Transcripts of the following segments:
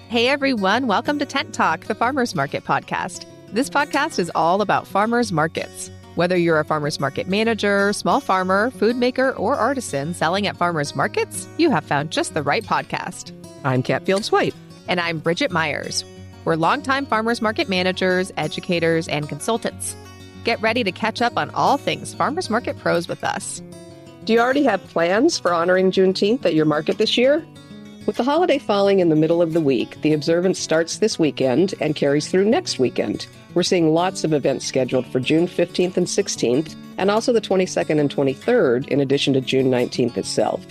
Hey everyone, welcome to Tent Talk, the Farmers Market podcast. This podcast is all about farmers markets. Whether you're a farmers market manager, small farmer, food maker, or artisan selling at farmers markets, you have found just the right podcast. I'm Cat Fields White. And I'm Bridget Myers. We're longtime farmers market managers, educators, and consultants. Get ready to catch up on all things farmers market pros with us. Do you already have plans for honoring Juneteenth at your market this year? With the holiday falling in the middle of the week, the observance starts this weekend and carries through next weekend. We're seeing lots of events scheduled for June 15th and 16th, and also the 22nd and 23rd, in addition to June 19th itself.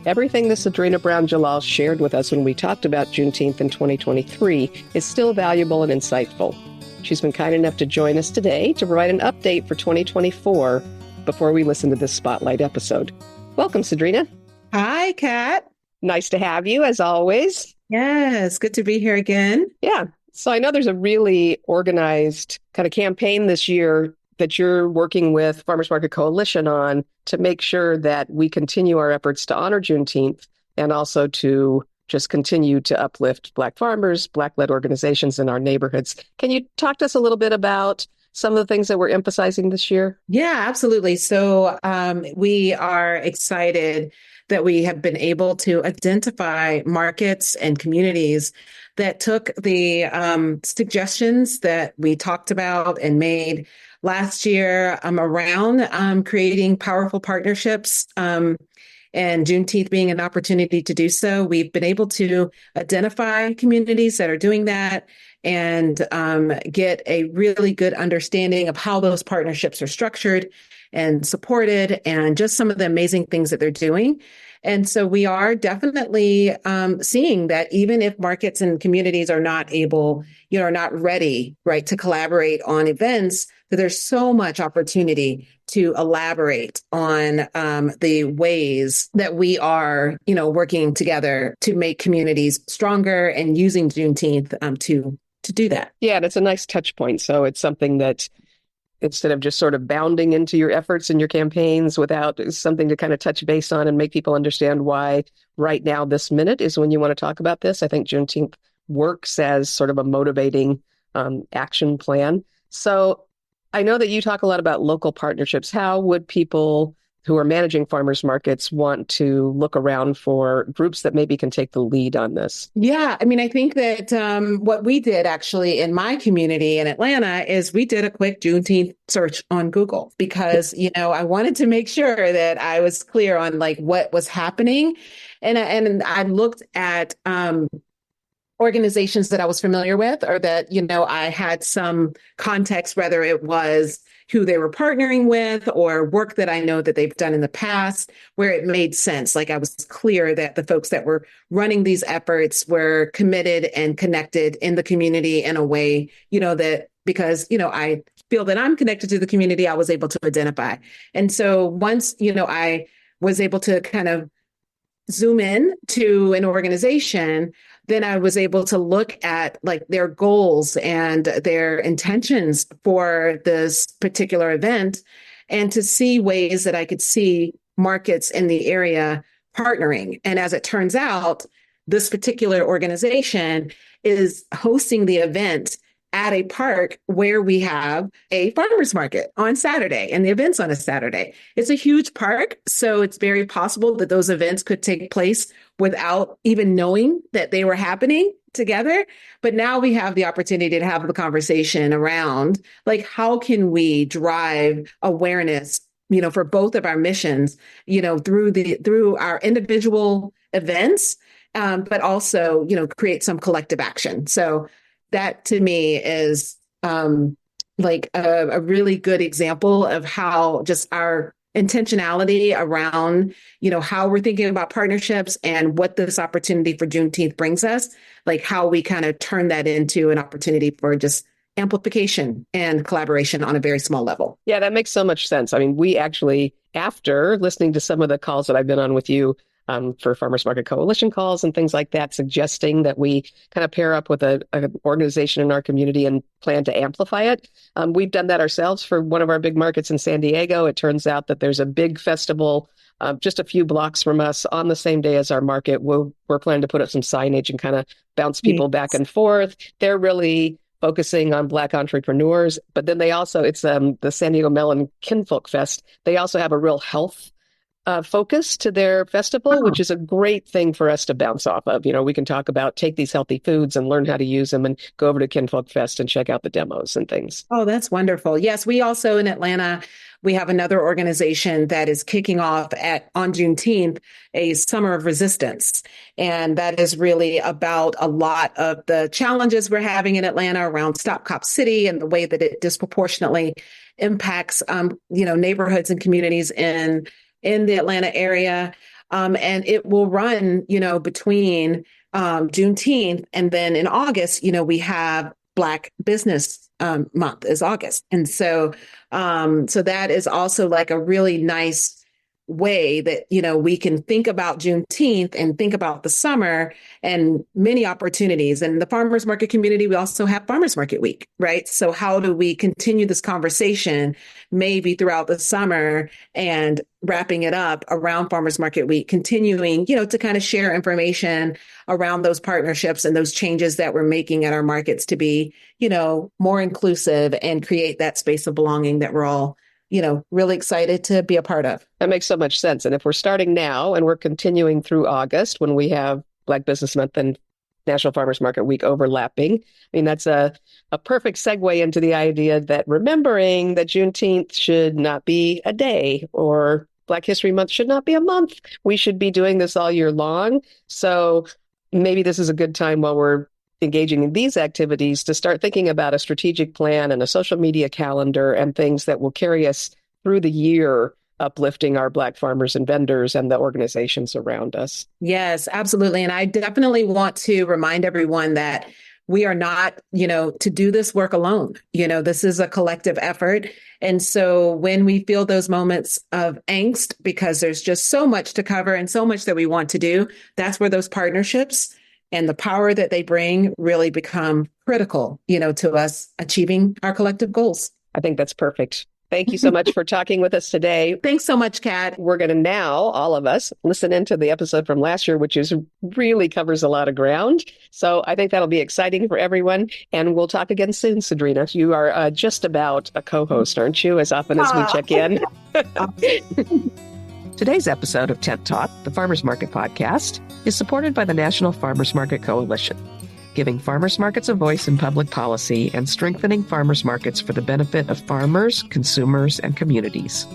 Everything the Sagdrina Brown Jalal shared with us when we talked about Juneteenth in 2023 is still valuable and insightful. She's been kind enough to join us today to provide an update for 2024 before we listen to this spotlight episode. Welcome, Sagdrina. Hi, Kat. Nice to have you, as always. Yes, good to be here again. Yeah. So I know there's a really organized kind of campaign this year that you're working with Farmers Market Coalition on to make sure that we continue our efforts to honor Juneteenth and also to just continue to uplift Black farmers, Black-led organizations in our neighborhoods. Can you talk to us a little bit about some of the things that we're emphasizing this year? Yeah, absolutely. So we are excited that we have been able to identify markets and communities that took the suggestions that we talked about and made last year around creating powerful partnerships and Juneteenth being an opportunity to do so. We've been able to identify communities that are doing that and get a really good understanding of how those partnerships are structured and supported and just some of the amazing things that they're doing. And so we are definitely seeing that even if markets and communities are not able, are not ready, right, to collaborate on events, that there's so much opportunity to elaborate on the ways that we are, working together to make communities stronger and using Juneteenth to do that. Yeah, and it's a nice touch point. So it's something that instead of just sort of bounding into your efforts and your campaigns without something to kind of touch base on and make people understand why right now, this minute is when you want to talk about this. I think Juneteenth works as sort of a motivating action plan. So I know that you talk a lot about local partnerships. How would people who are managing farmers markets want to look around for groups that maybe can take the lead on this? Yeah, I think that what we did actually in my community in Atlanta is we did a quick Juneteenth search on Google because, I wanted to make sure that I was clear on like what was happening. And I looked at organizations that I was familiar with or that, I had some context, whether it was who they were partnering with or work that I know that they've done in the past where it made sense. Like I was clear that the folks that were running these efforts were committed and connected in the community in a way, that because, I feel that I'm connected to the community, I was able to identify. And so once, I was able to kind of zoom in to an organization, then I was able to look at like their goals and their intentions for this particular event and to see ways that I could see markets in the area partnering. And as it turns out, this particular organization is hosting the event at a park where we have a farmers market on Saturday and the event's on a Saturday. It's a huge park, so it's very possible that those events could take place without even knowing that they were happening together. But now we have the opportunity to have the conversation around like, how can we drive awareness, for both of our missions, through our individual events, but also, create some collective action. So that to me is like a really good example of how just our intentionality around, how we're thinking about partnerships and what this opportunity for Juneteenth brings us, like how we kind of turn that into an opportunity for just amplification and collaboration on a very small level. Yeah, that makes so much sense. I mean, we actually, after listening to some of the calls that I've been on with you, for Farmers Market Coalition calls and things like that, suggesting that we kind of pair up with an organization in our community and plan to amplify it. We've done that ourselves for one of our big markets in San Diego. It turns out that there's a big festival just a few blocks from us on the same day as our market. We're planning to put up some signage and kind of bounce people back and forth. They're really focusing on Black entrepreneurs, but then they also, it's the San Diego Melon Kinfolk Fest. They also have a real health focus to their festival, which is a great thing for us to bounce off of. We can talk about take these healthy foods and learn how to use them and go over to Kinfolk Fest and check out the demos and things. Oh, that's wonderful. Yes, we also in Atlanta, we have another organization that is kicking off on Juneteenth, a Summer of Resistance. And that is really about a lot of the challenges we're having in Atlanta around Stop Cop City and the way that it disproportionately impacts, neighborhoods and communities in the Atlanta area. And it will run, between Juneteenth and then in August, we have Black Business Month is August. And so that is also like a really nice way that, we can think about Juneteenth and think about the summer and many opportunities. And the farmers market community, we also have Farmers Market Week, right? So how do we continue this conversation maybe throughout the summer and wrapping it up around Farmers Market Week, continuing, to kind of share information around those partnerships and those changes that we're making at our markets to be, more inclusive and create that space of belonging that we're all really excited to be a part of. That makes so much sense. And if we're starting now and we're continuing through August when we have Black Business Month and National Farmers Market Week overlapping, that's a perfect segue into the idea that remembering that Juneteenth should not be a day or Black History Month should not be a month. We should be doing this all year long. So maybe this is a good time while we're engaging in these activities to start thinking about a strategic plan and a social media calendar and things that will carry us through the year, uplifting our Black farmers and vendors and the organizations around us. Yes, absolutely. And I definitely want to remind everyone that we are not, to do this work alone. This is a collective effort. And so when we feel those moments of angst, because there's just so much to cover and so much that we want to do, that's where those partnerships and the power that they bring really become critical, to us achieving our collective goals. I think that's perfect. Thank you so much for talking with us today. Thanks so much, Kat. We're going to now, all of us, listen into the episode from last year, which really covers a lot of ground. So I think that'll be exciting for everyone. And we'll talk again soon, Sagdrina. You are just about a co-host, aren't you, as often as we check in? Today's episode of Tent Talk, the Farmers Market Podcast, is supported by the National Farmers Market Coalition, giving farmers markets a voice in public policy and strengthening farmers markets for the benefit of farmers, consumers, and communities.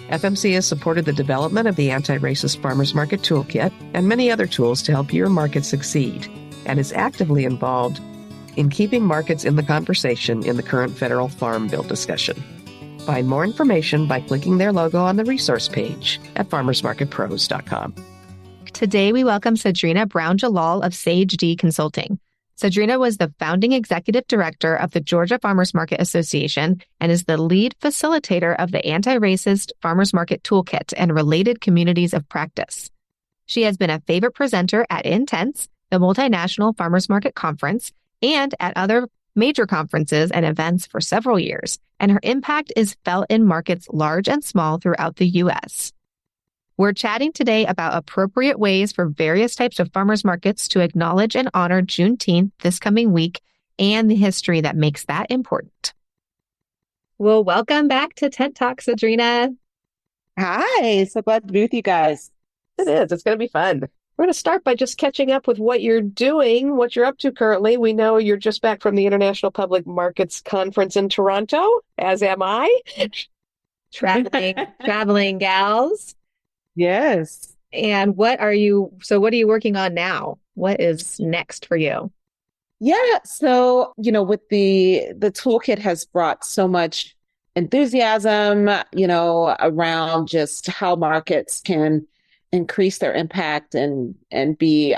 FMC has supported the development of the Anti-Racist Farmers Market Toolkit and many other tools to help your market succeed, and is actively involved in keeping markets in the conversation in the current federal Farm Bill discussion. Find more information by clicking their logo on the resource page at farmersmarketpros.com. Today, we welcome Sagdrina Brown Jalal of Sage D Consulting. Sagdrina was the founding executive director of the Georgia Farmers Market Association and is the lead facilitator of the Anti-Racist Farmers Market Toolkit and related communities of practice. She has been a favorite presenter at Intense, the multinational farmers market conference, and at other major conferences and events for several years, and her impact is felt in markets large and small throughout the U.S. We're chatting today about appropriate ways for various types of farmers markets to acknowledge and honor Juneteenth this coming week and the history that makes that important. Well, welcome back to Tent Talk, Sagdrina. Hi, so glad to be with you guys. It is. It's going to be fun. We're going to start by just catching up with what you're doing, what you're up to currently. We know you're just back from the International Public Markets Conference in Toronto, as am I. Traveling gals. Yes. And what are you working on now? What is next for you? Yeah. So, with the toolkit has brought so much enthusiasm, around just how markets can increase their impact and be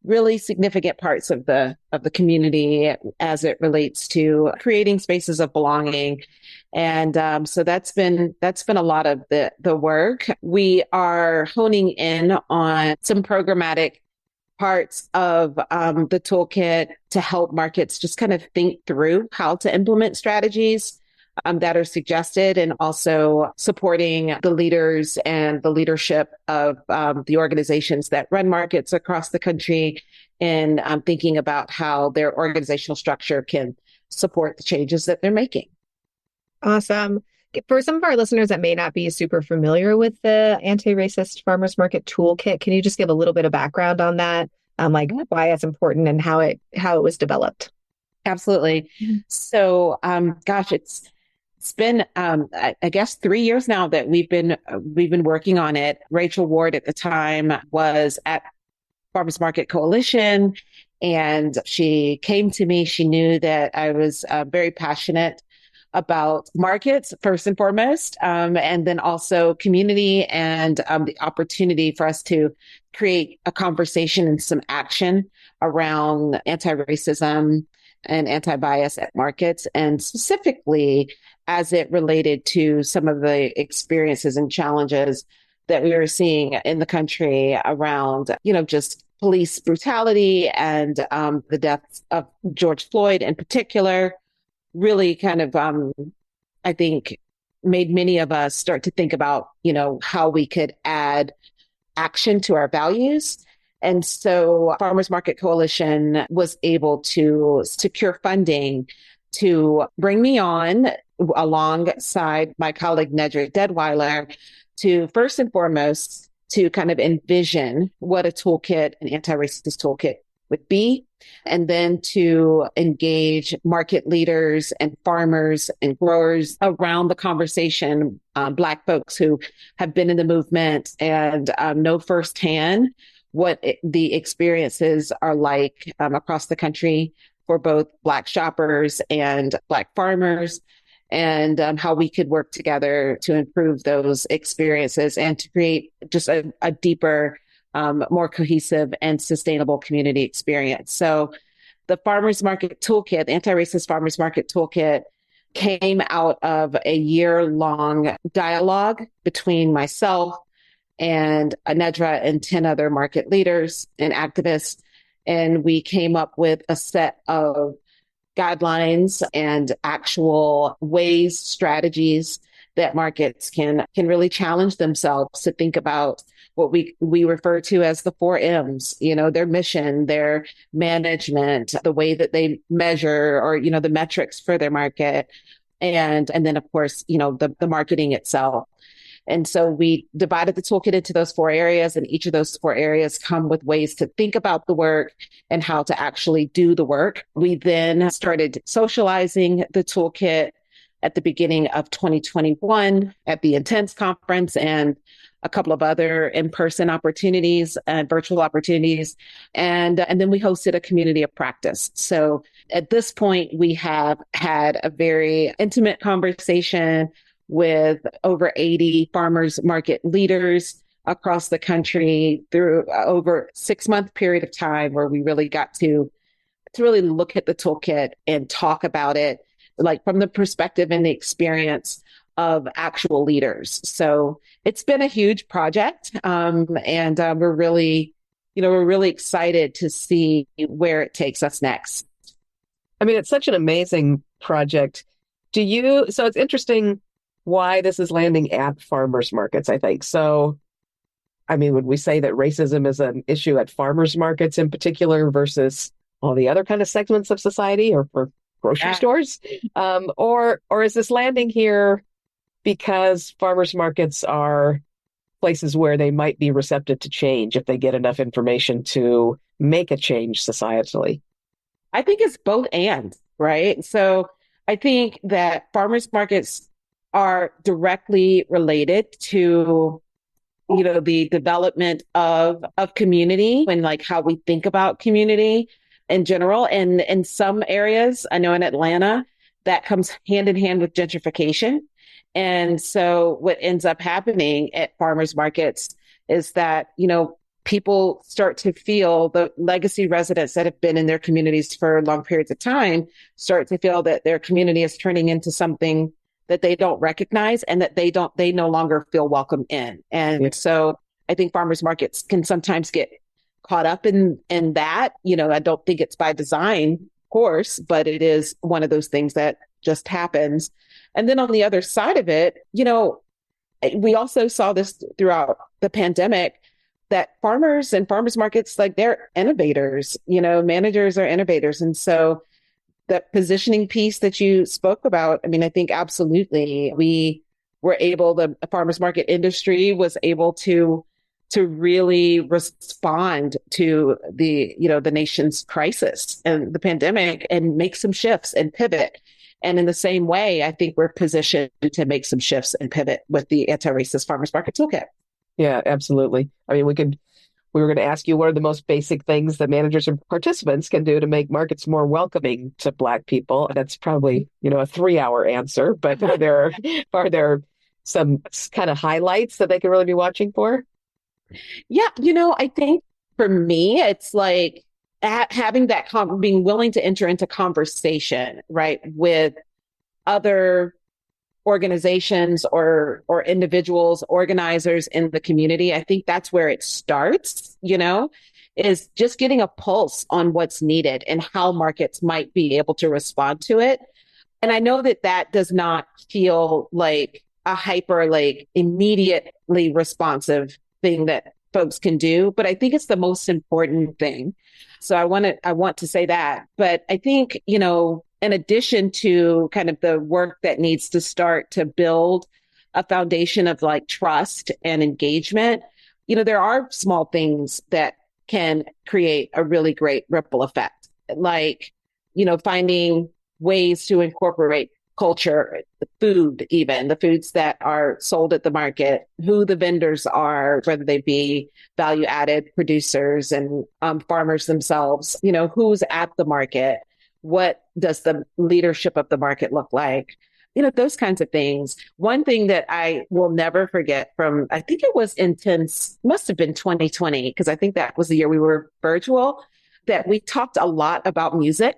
really significant parts of the community as it relates to creating spaces of belonging. And so that's been a lot of the work. We are honing in on some programmatic parts of the toolkit to help markets just kind of think through how to implement strategies that are suggested, and also supporting the leaders and the leadership of the organizations that run markets across the country, and thinking about how their organizational structure can support the changes that they're making. Awesome. For some of our listeners that may not be super familiar with the Anti-Racist Farmers Market Toolkit, can you just give a little bit of background on that, like why it's important and how it was developed? Absolutely. So, it's been, I guess, 3 years now that we've been working on it. Rachel Ward at the time was at Farmers Market Coalition, and she came to me. She knew that I was very passionate about markets first and foremost, and then also community and the opportunity for us to create a conversation and some action around anti-racism and anti-bias at markets, and specifically as it related to some of the experiences and challenges that we were seeing in the country around, just police brutality and the deaths of George Floyd in particular. Really kind of, I think, made many of us start to think about, how we could add action to our values. And so Farmers Market Coalition was able to secure funding to bring me on alongside my colleague Nedra Deadweiler to first and foremost to kind of envision what a toolkit, an anti-racist toolkit would be, and then to engage market leaders and farmers and growers around the conversation, Black folks who have been in the movement and know firsthand what the experiences are like across the country for both Black shoppers and Black farmers, and how we could work together to improve those experiences and to create just a deeper, more cohesive and sustainable community experience. So the Farmers Market Toolkit, the Anti-Racist Farmers Market Toolkit, came out of a year-long dialogue between myself and Nedra and 10 other market leaders and activists. And we came up with a set of guidelines and actual ways, strategies that markets can really challenge themselves to think about what we refer to as the 4 M's, their mission, their management, the way that they measure, or, the metrics for their market. And then, of course, the marketing itself. And so we divided the toolkit into those 4 areas, and each of those 4 areas come with ways to think about the work and how to actually do the work. We then started socializing the toolkit at the beginning of 2021 at the Intense conference and a couple of other in-person opportunities and virtual opportunities. And then we hosted a community of practice. So at this point, we have had a very intimate conversation with over 80 farmers market leaders across the country through over a 6-month period of time, where we really got to really look at the toolkit and talk about it, like from the perspective and the experience of actual leaders. So it's been a huge project. And we're really excited to see where it takes us next. I mean, it's such an amazing project. So it's interesting why this is landing at farmers markets, I think. So, I mean, would we say that racism is an issue at farmers markets in particular versus all the other kind of segments of society or for grocery stores? Or is this landing here because farmers markets are places where they might be receptive to change if they get enough information to make a change societally? I think it's both and, right? So I think that farmers markets are directly related to, the development of community and like how we think about community in general. And in some areas, I know in Atlanta, that comes hand in hand with gentrification. And so what ends up happening at farmers markets is that, people start to feel, the legacy residents that have been in their communities for long periods of time start to feel that their community is turning into something that they don't recognize and that they no longer feel welcome in. And so I think farmers markets can sometimes get caught up in that. I don't think it's by design, of course, but it is one of those things that just happens. And then on the other side of it, we also saw this throughout the pandemic, that farmers and farmers markets, like, they're innovators, managers are innovators. And so that positioning piece that you spoke about, I mean, I think absolutely the farmers market industry was able to really respond to the nation's crisis and the pandemic and make some shifts and pivot. And in the same way, I think we're positioned to make some shifts and pivot with the Anti-Racist Farmers Market Toolkit. Yeah, absolutely. I mean, we were going to ask you what are the most basic things that managers and participants can do to make markets more welcoming to Black people. That's probably, a 3-hour answer, but are there some kind of highlights that they can really be watching for? Yeah, I think for me, it's like having that being willing to enter into conversation, right, with other organizations or individuals, organizers in the community. I think that's where it starts, is just getting a pulse on what's needed and how markets might be able to respond to it. And I know that does not feel like a hyper, like, immediately responsive thing that folks can do, but I think it's the most important thing. So I want to say that. But I think, in addition to kind of the work that needs to start to build a foundation of, like, trust and engagement, there are small things that can create a really great ripple effect, like, finding ways to incorporate culture, food, even the foods that are sold at the market, who the vendors are, whether they be value added producers and farmers themselves, who's at the market, what does the leadership of the market look like, those kinds of things. One thing that I will never forget from, I think it was intense, must have been 2020, because I think that was the year we were virtual, that we talked a lot about music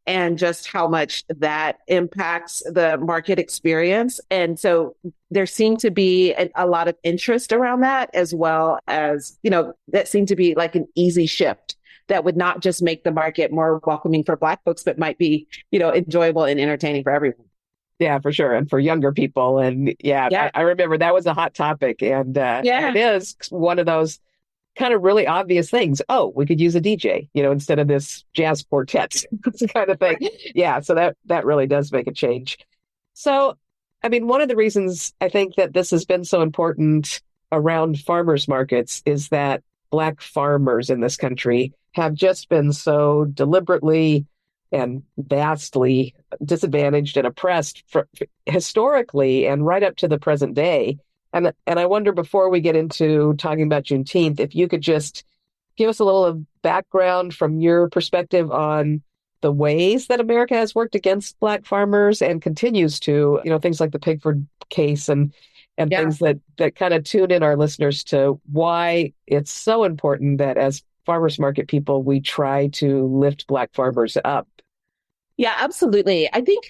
and just how much that impacts the market experience. And so there seemed to be a lot of interest around that, as well as, that seemed to be like an easy shift that would not just make the market more welcoming for Black folks, but might be, enjoyable and entertaining for everyone. Yeah, for sure. And for younger people. And I remember that was a hot topic. And it is one of those kind of really obvious things. Oh, we could use a DJ, instead of this jazz quartet kind of thing. Yeah. So that really does make a change. So, I mean, one of the reasons I think that this has been so important around farmers markets is that Black farmers in this country have just been so deliberately and vastly disadvantaged and oppressed historically and right up to the present day. And I wonder, before we get into talking about Juneteenth, if you could just give us a little of background from your perspective on the ways that America has worked against Black farmers and continues to, things like the Pigford case and things that kind of tune in our listeners to why it's so important that as farmers market people, we try to lift Black farmers up. Yeah, absolutely. I think,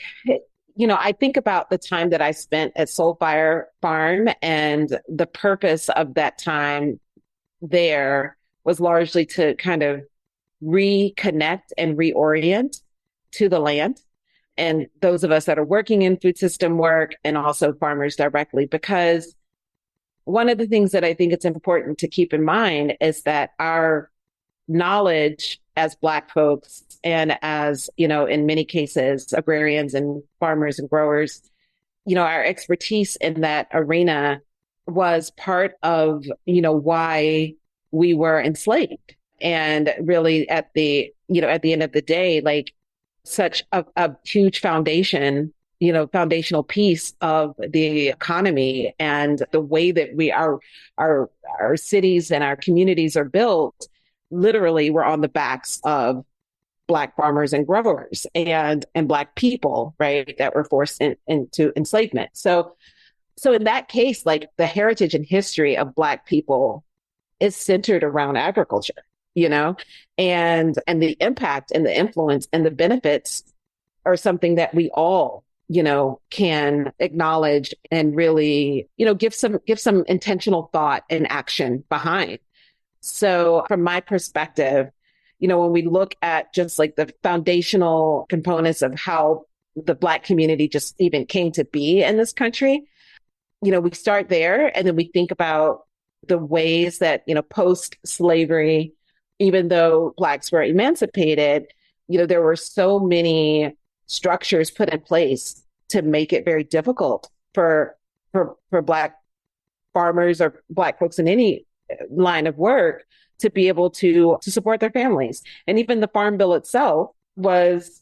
I think about the time that I spent at Soulfire Farm, and the purpose of that time there was largely to kind of reconnect and reorient to the land. And those of us that are working in food system work, and also farmers directly, because one of the things that I think it's important to keep in mind is that our knowledge as Black folks, and as, in many cases, agrarians and farmers and growers, our expertise in that arena was part of, why we were enslaved. And really at the end of the day, like, such a huge foundational piece of the economy and the way that our cities and our communities are built, literally were on the backs of Black farmers and growers and Black people, right, that were forced into enslavement. So in that case, like, the heritage and history of Black people is centered around agriculture, and the impact and the influence and the benefits are something that we all, can acknowledge and really, give some intentional thought and action behind. So from my perspective, when we look at just like the foundational components of how the Black community just even came to be in this country, we start there and then we think about the ways that, post slavery, even though Blacks were emancipated, there were so many structures put in place to make it very difficult for Black farmers or Black folks in any line of work to be able to support their families. And even the Farm Bill itself was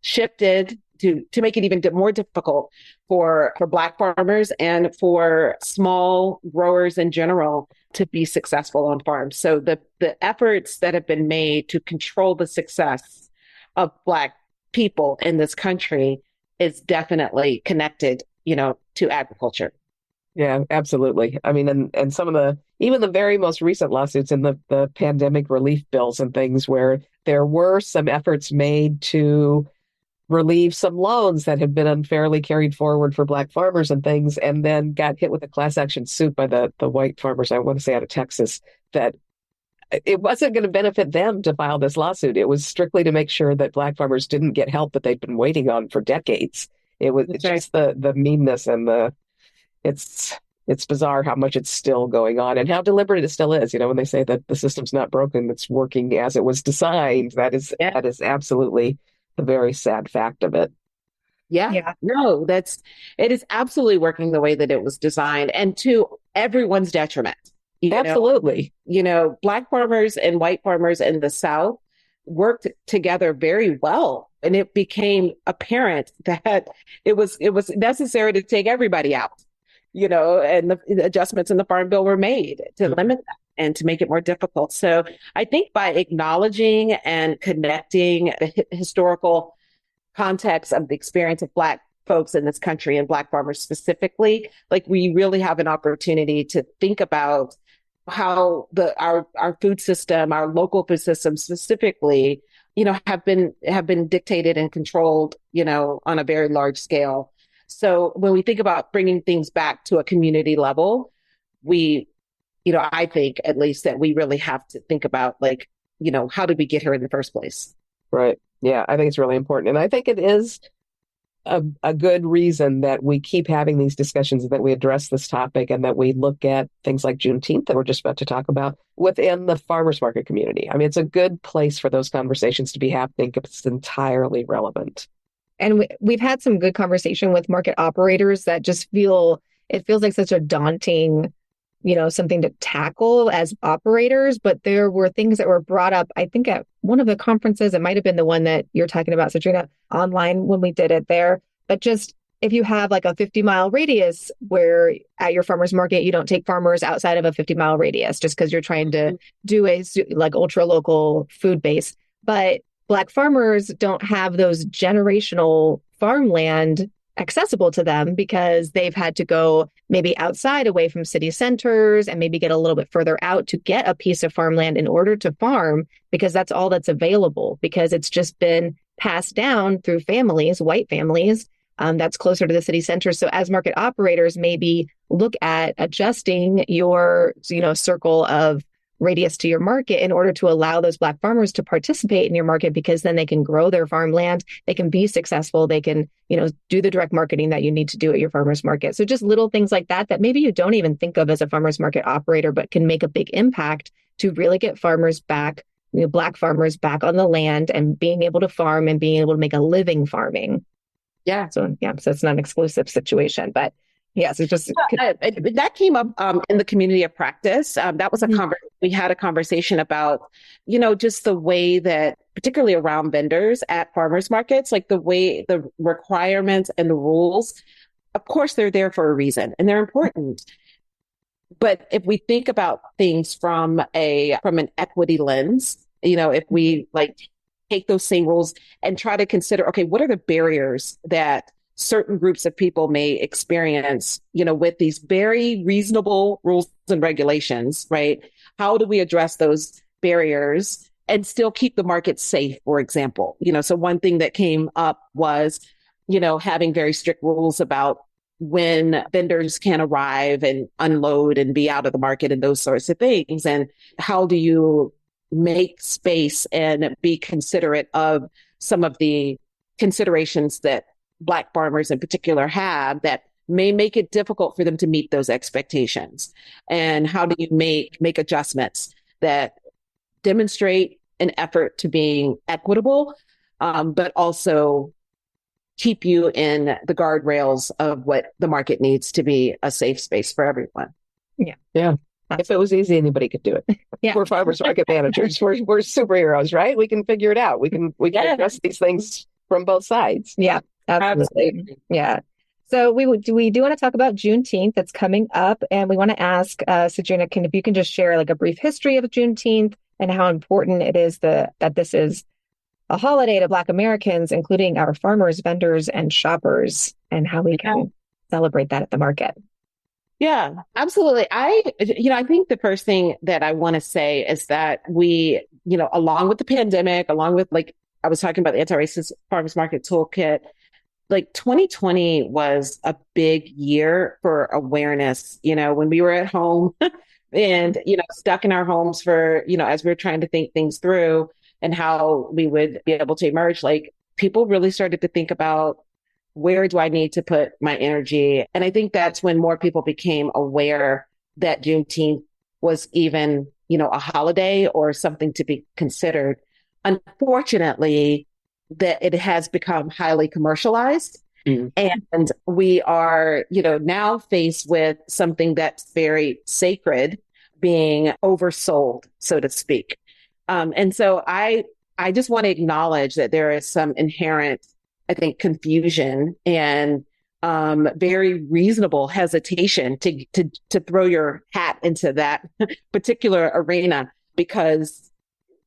shifted to make it even more difficult for Black farmers and for small growers in general to be successful on farms. So the efforts that have been made to control the success of Black people in this country is definitely connected, to agriculture. Yeah, absolutely. I mean, and some of even the very most recent lawsuits in the pandemic relief bills and things where there were some efforts made to relieve some loans that have been unfairly carried forward for Black farmers and things, and then got hit with a class action suit by the white farmers, I want to say out of Texas, that it wasn't going to benefit them to file this lawsuit. It was strictly to make sure that Black farmers didn't get help that they'd been waiting on for decades. It's just the meanness and it's bizarre how much it's still going on and how deliberate it still is. When they say that the system's not broken, it's working as it was designed. That is absolutely the very sad fact of it. Yeah. No, it is absolutely working the way that it was designed and to everyone's detriment. Absolutely. Black farmers and white farmers in the South worked together very well. And it became apparent that it was necessary to take everybody out, and the adjustments in the Farm Bill were made to limit that and to make it more difficult. So I think by acknowledging and connecting the historical context of the experience of Black folks in this country and Black farmers specifically, like we really have an opportunity to think about how our food system, our local food system specifically, have been dictated and controlled, on a very large scale. So when we think about bringing things back to a community level, I think at least that we really have to think about how did we get here in the first place? Right. Yeah, I think it's really important. And I think it is a good reason that we keep having these discussions, that we address this topic, and that we look at things like Juneteenth that we're just about to talk about within the farmers market community. I mean, it's a good place for those conversations to be happening because it's entirely relevant. And we've had some good conversation with market operators that just feels like such a daunting, something to tackle as operators. But there were things that were brought up, I think at one of the conferences, it might have been the one that you're talking about, Sagdrina, online when we did it there. But just if you have like a 50-mile radius where at your farmer's market, you don't take farmers outside of a 50-mile radius just because you're trying to do a like ultra local food base. But Black farmers don't have those generational farmland accessible to them because they've had to go maybe outside away from city centers and maybe get a little bit further out to get a piece of farmland in order to farm, because that's all that's available, because it's just been passed down through families, white families, that's closer to the city center. So as market operators, maybe look at adjusting your, circle of radius to your market in order to allow those Black farmers to participate in your market, because then they can grow their farmland, they can be successful, they can, do the direct marketing that you need to do at your farmers market. So just little things like that maybe you don't even think of as a farmers market operator, but can make a big impact to really get farmers back, Black farmers back on the land and being able to farm and being able to make a living farming. Yeah. So it's not an exclusive situation, but yes, it just that came up in the community of practice. That was we had a conversation about, just the way that, particularly around vendors at farmers markets, like the way the requirements and the rules, of course, they're there for a reason and they're important. But if we think about things from an equity lens, if we take those same rules and try to consider, okay, what are the barriers that certain groups of people may experience, with these very reasonable rules and regulations, right? How do we address those barriers and still keep the market safe, for example? So one thing that came up was, having very strict rules about when vendors can arrive and unload and be out of the market and those sorts of things. And how do you make space and be considerate of some of the considerations that Black farmers in particular have that may make it difficult for them to meet those expectations? And how do you make adjustments that demonstrate an effort to being equitable, but also keep you in the guardrails of what the market needs to be a safe space for everyone? Yeah. If it was easy, anybody could do it. Yeah. We're farmers market managers. We're superheroes, right? We can figure it out. We can address these things from both sides. Yeah, absolutely. Yeah. So we do want to talk about Juneteenth that's coming up, and we want to ask Sagdrina, if you can just share like a brief history of Juneteenth and how important it is that this is a holiday to Black Americans, including our farmers, vendors, and shoppers, and how we can celebrate that at the market. Yeah, absolutely. I think the first thing that I want to say is that we, along with the pandemic, along with I was talking about the Anti-Racist Farmers Market Toolkit, 2020 was a big year for awareness, when we were at home and, stuck in our homes for, as we were trying to think things through and how we would be able to emerge, people really started to think about, where do I need to put my energy? And I think that's when more people became aware that Juneteenth was even, a holiday or something to be considered. Unfortunately, that it has become highly commercialized. And we are, now faced with something that's very sacred being oversold, so to speak. And so I just want to acknowledge that there is some inherent, I think, confusion and very reasonable hesitation to throw your hat into that particular arena, because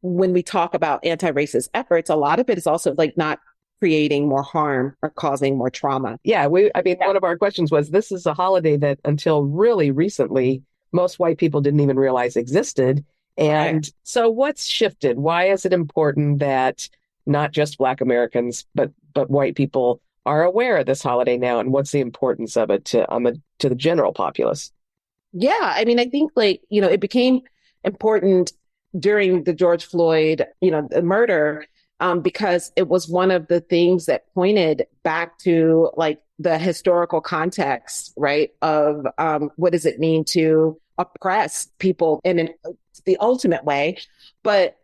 when we talk about anti-racist efforts, a lot of it is also not creating more harm or causing more trauma. Yeah, one of our questions was, this is a holiday that until really recently, most white people didn't even realize existed. And so what's shifted? Why is it important that not just Black Americans, but white people are aware of this holiday now? And what's the importance of it to the general populace? Yeah, I think it became important during the George Floyd, the murder, because it was one of the things that pointed back to the historical context, right, of what does it mean to oppress people in the ultimate way. But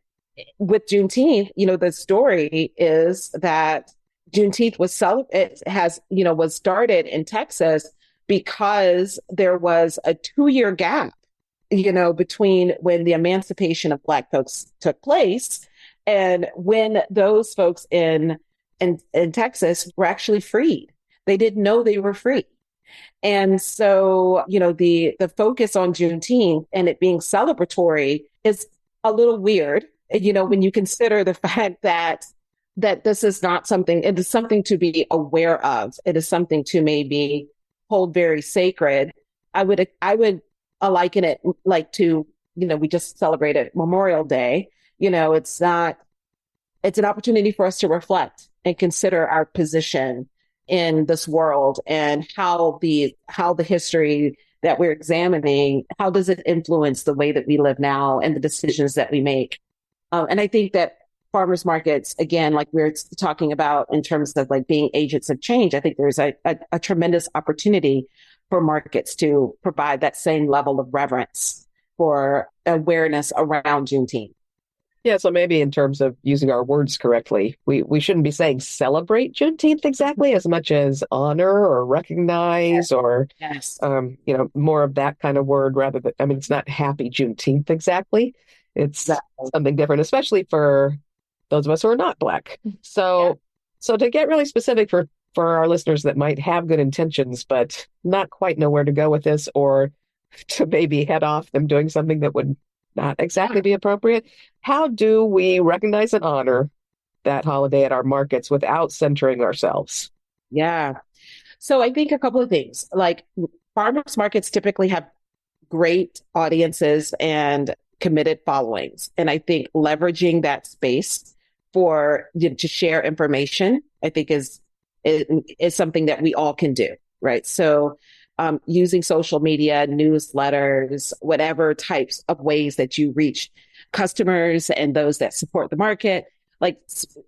with Juneteenth, the story is that Juneteenth was started in Texas because there was a 2-year gap, between when the emancipation of Black folks took place and when those folks in Texas were actually freed. They didn't know they were free. And so, the focus on Juneteenth and it being celebratory is a little weird, when you consider the fact that this is not something, it is something to be aware of. It is something to maybe hold very sacred. I would liken it to, we just celebrated Memorial Day. It's an opportunity for us to reflect and consider our position in this world and how the history that we're examining, how does it influence the way that we live now and the decisions that we make? And I think that farmers markets, again, like we're talking about in terms of being agents of change, I think there's a tremendous opportunity for markets to provide that same level of reverence for awareness around Juneteenth. Yeah, so maybe in terms of using our words correctly, we shouldn't be saying celebrate Juneteenth exactly as much as honor or recognize or, more of that kind of word rather than, it's not happy Juneteenth exactly. It's something different, especially for those of us who are not Black. So to get really specific for our listeners that might have good intentions, but not quite know where to go with this, or to maybe head off them doing something that would not exactly be appropriate. How do we recognize and honor that holiday at our markets without centering ourselves? Yeah. So I think a couple of things, like farmers markets typically have great audiences and committed followings. And I think leveraging that space for to share information, I think is something that we all can do, right? So using social media, newsletters, whatever types of ways that you reach customers and those that support the market, like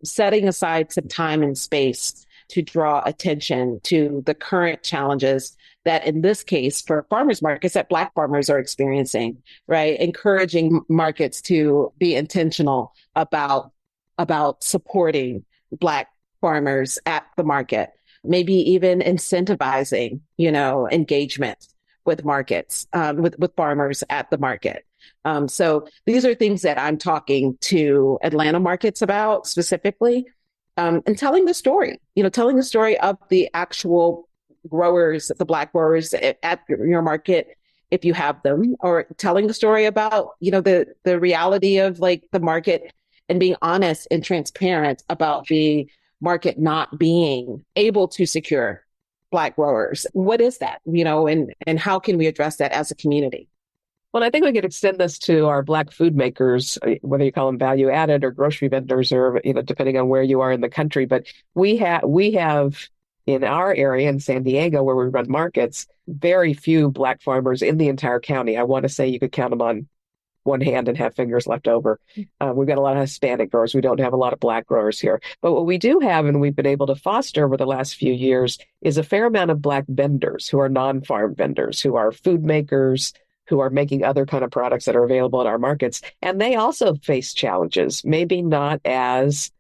setting aside some time and space to draw attention to the current challenges that in this case for farmers markets that Black farmers are experiencing, right? Encouraging markets to be intentional about supporting Black farmers at the market, maybe even incentivizing, engagement with markets, with farmers at the market. So these are things that I'm talking to Atlanta markets about specifically, and telling the story, telling the story of the actual growers, the Black growers at your market, if you have them, or telling the story about, the reality of like the market and being honest and transparent about the market not being able to secure Black growers. What is that, and how can we address that as a community? Well, I think we could extend this to our Black food makers, whether you call them value added or grocery vendors, or depending on where you are in the country. But we have in our area in San Diego, where we run markets, very few Black farmers in the entire county. I want to say you could count them on one hand and have fingers left over. We've got a lot of Hispanic growers. We don't have a lot of Black growers here. But what we do have, and we've been able to foster over the last few years, is a fair amount of Black vendors who are non-farm vendors, who are food makers, who are making other kind of products that are available in our markets. And they also face challenges, maybe not as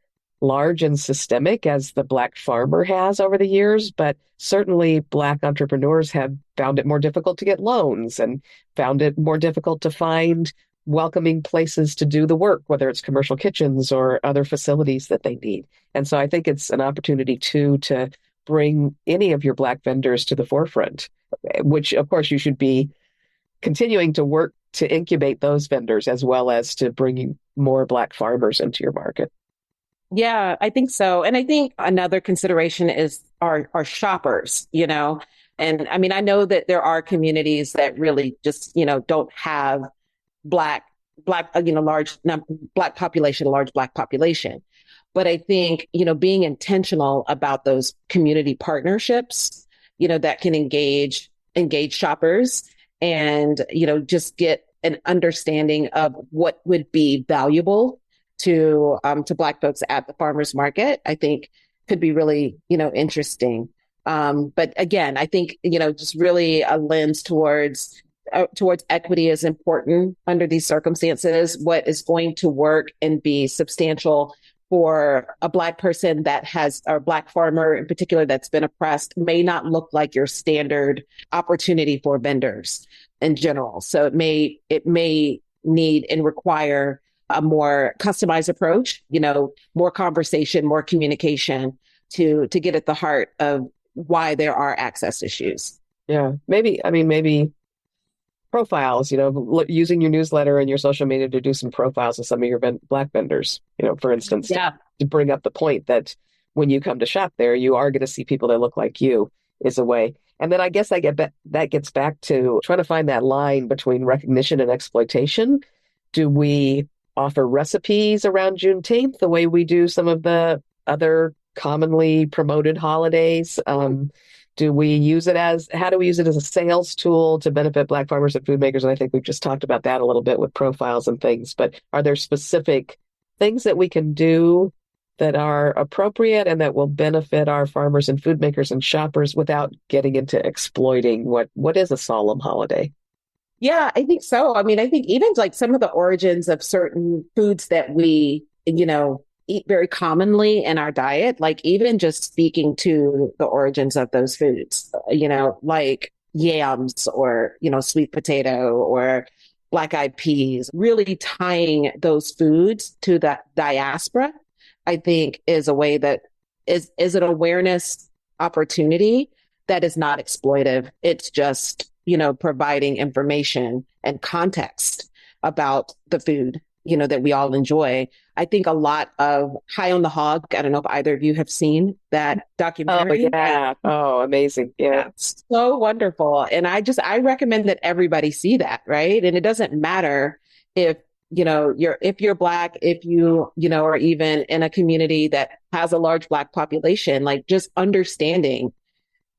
large and systemic as the Black farmer has over the years, but certainly Black entrepreneurs have found it more difficult to get loans and found it more difficult to find welcoming places to do the work, whether it's commercial kitchens or other facilities that they need. And so I think it's an opportunity too to bring any of your Black vendors to the forefront, which of course you should be continuing to work to incubate those vendors as well as to bringing more Black farmers into your market. Yeah, I think so. And I think another consideration is our shoppers, and I mean, I know that there are communities that really just, don't have Black, large Black population, large Black population. But I think, being intentional about those community partnerships, that can engage shoppers and, just get an understanding of what would be valuable to Black folks at the farmers market, I think could be really, interesting. But again, I think, just really a lens towards equity is important under these circumstances. What is going to work and be substantial for a Black person or a Black farmer in particular that's been oppressed may not look like your standard opportunity for vendors in general. So it may need and require a more customized approach, more conversation, more communication to get at the heart of why there are access issues. Yeah, maybe profiles, using your newsletter and your social media to do some profiles of some of your Black vendors, for instance, to bring up the point that when you come to shop there, you are going to see people that look like you is a way. And then I guess that gets back to trying to find that line between recognition and exploitation. Do we offer recipes around Juneteenth the way we do some of the other commonly promoted holidays? How do we use it as a sales tool to benefit Black farmers and food makers? And I think we've just talked about that a little bit with profiles and things, but are there specific things that we can do that are appropriate and that will benefit our farmers and food makers and shoppers without getting into exploiting what is a solemn holiday? Yeah, I think so. I mean, I think even like some of the origins of certain foods that we, eat very commonly in our diet, like even just speaking to the origins of those foods, like yams or, sweet potato or black-eyed peas, really tying those foods to the diaspora, I think is a way that is an awareness opportunity that is not exploitive. It's just, providing information and context about the food that we all enjoy. I think a lot of High on the Hog. I don't know if either of you have seen that documentary. Oh, yeah. Oh, amazing. Yeah. So wonderful. And I recommend that everybody see that, right? And it doesn't matter if, if you're Black, if are even in a community that has a large Black population, like just understanding,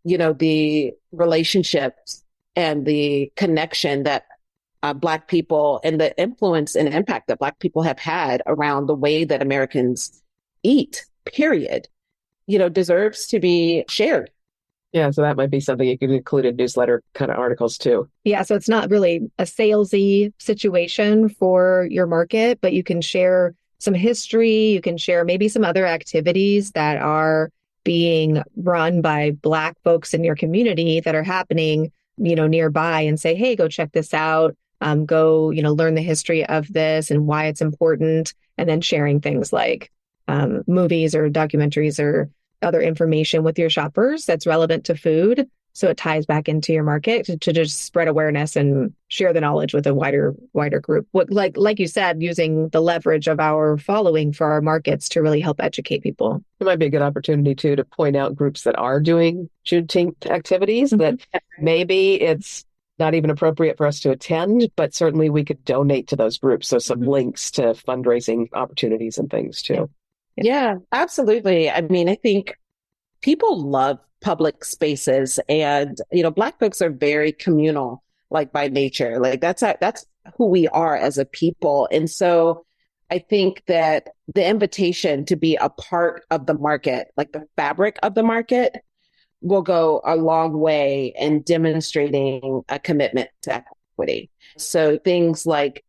the relationships and the connection that Black people and the influence and impact that Black people have had around the way that Americans eat, period, deserves to be shared. Yeah, so that might be something you could include in newsletter kind of articles too. Yeah, so it's not really a salesy situation for your market, but you can share some history, you can share maybe some other activities that are being run by Black folks in your community that are happening, nearby, and say, hey, go check this out. Go, learn the history of this and why it's important, and then sharing things like movies or documentaries or other information with your shoppers that's relevant to food. So it ties back into your market to just spread awareness and share the knowledge with a wider group. Like you said, using the leverage of our following for our markets to really help educate people. It might be a good opportunity too to point out groups that are doing Juneteenth activities that maybe it's not even appropriate for us to attend, but certainly we could donate to those groups. So some links to fundraising opportunities and things too. Yeah, absolutely. I mean, I think people love public spaces, and, Black folks are very communal, like by nature, like that's who we are as a people. And so I think that the invitation to be a part of the market, like the fabric of the market, will go a long way in demonstrating a commitment to equity. So things like,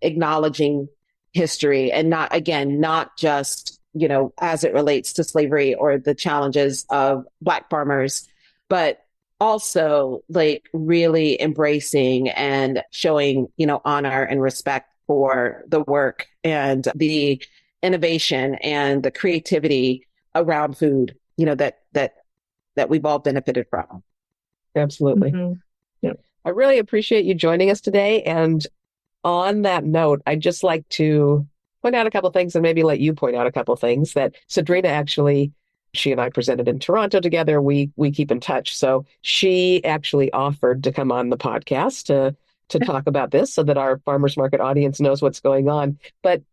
acknowledging history and not just, as it relates to slavery or the challenges of Black farmers, but also like really embracing and showing, honor and respect for the work and the innovation and the creativity around food, that we've all benefited from. Absolutely. Mm-hmm. Yeah. I really appreciate you joining us today. And on that note, I'd just like to point out a couple of things and maybe let you point out a couple of things that Sagdrina actually, she and I presented in Toronto together. We keep in touch. So she actually offered to come on the podcast to talk about this so that our farmers market audience knows what's going on. But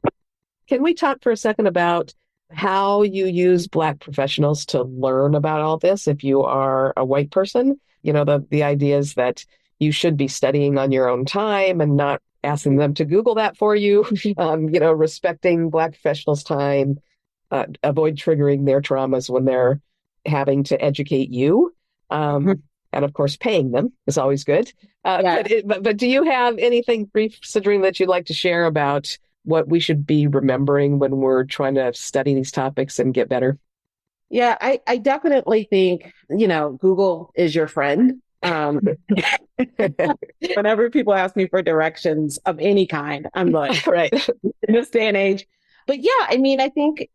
can we talk for a second about how you use Black professionals to learn about all this if you are a white person? The idea is that you should be studying on your own time and not asking them to Google that for you, respecting Black professionals' time, avoid triggering their traumas when they're having to educate you. And of course, paying them is always good. But do you have anything brief, Sagdrina, that you'd like to share about what we should be remembering when we're trying to study these topics and get better? Yeah, I definitely think, Google is your friend. Whenever people ask me for directions of any kind, I'm like, right, in this day and age. But yeah, I mean, I think,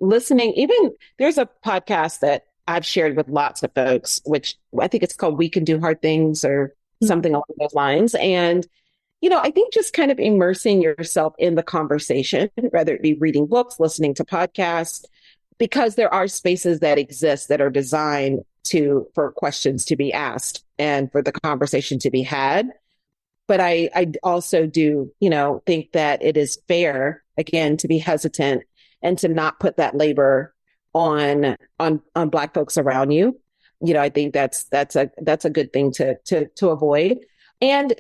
listening, even there's a podcast that I've shared with lots of folks, which I think it's called We Can Do Hard Things or something along those lines. And I think just kind of immersing yourself in the conversation, whether it be reading books, listening to podcasts, because there are spaces that exist that are designed for questions to be asked and for the conversation to be had. But I also do, think that it is fair, again, to be hesitant and to not put that labor on Black folks around you. I think that's a good thing to avoid. And,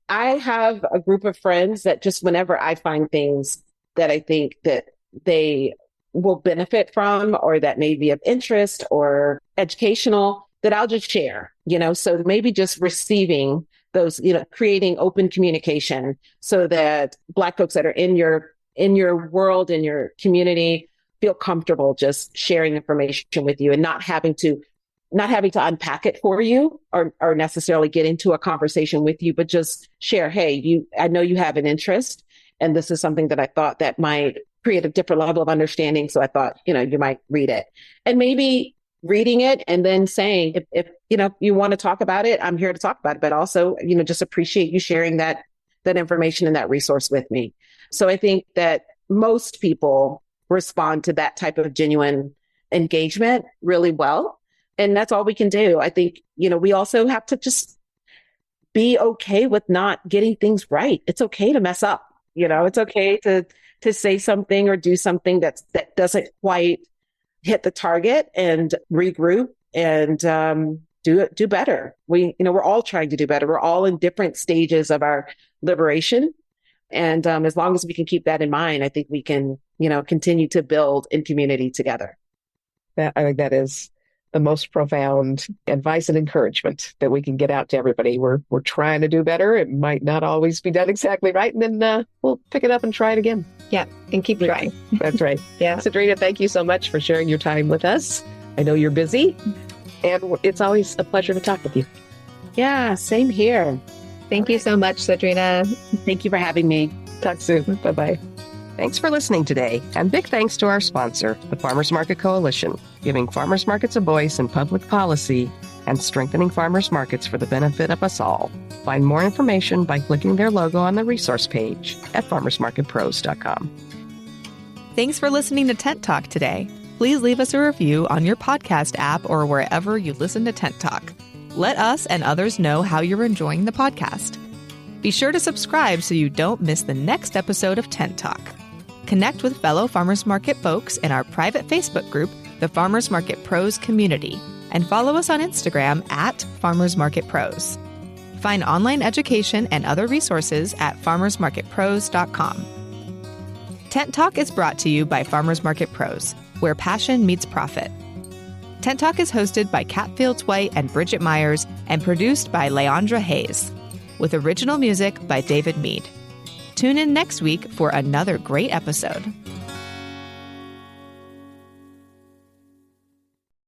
I have a group of friends that just whenever I find things that I think that they will benefit from or that may be of interest or educational, that I'll just share, so maybe just receiving those, creating open communication so that Black folks that are in your world, in your community, feel comfortable just sharing information with you and not having to unpack it for you or necessarily get into a conversation with you, but just share, hey, I know you have an interest, and this is something that I thought that might create a different level of understanding. So I thought, you might read it, and maybe reading it and then saying, if you want to talk about it, I'm here to talk about it, but also, just appreciate you sharing that information and that resource with me. So I think that most people respond to that type of genuine engagement really well. And that's all we can do. I think, we also have to just be okay with not getting things right. It's okay to mess up. It's okay to say something or do something that doesn't quite hit the target, and regroup and do better. We're all trying to do better. We're all in different stages of our liberation. And as long as we can keep that in mind, I think we can, continue to build in community together. I think that is the most profound advice and encouragement that we can get out to everybody. We're trying to do better. It might not always be done exactly right. And then we'll pick it up and try it again. Yeah. And keep trying. That's right. Yeah. Sagdrina, thank you so much for sharing your time with us. I know you're busy, and it's always a pleasure to talk with you. Yeah, same here. Thank you so much, Sagdrina. Thank you for having me. Talk soon. Bye-bye. Thanks for listening today, and big thanks to our sponsor, the Farmers Market Coalition, giving farmers markets a voice in public policy and strengthening farmers markets for the benefit of us all. Find more information by clicking their logo on the resource page at farmersmarketpros.com. Thanks for listening to Tent Talk today. Please leave us a review on your podcast app or wherever you listen to Tent Talk. Let us and others know how you're enjoying the podcast. Be sure to subscribe so you don't miss the next episode of Tent Talk. Connect with fellow farmers market folks in our private Facebook group, the Farmers Market Pros Community, and follow us on Instagram at Farmers Market Pros. Find online education and other resources at farmersmarketpros.com. Tent Talk is brought to you by Farmers Market Pros, where passion meets profit. Tent Talk is hosted by Kat Fields White and Bridget Myers and produced by Leandra Hayes, with original music by David Mead. Tune in next week for another great episode.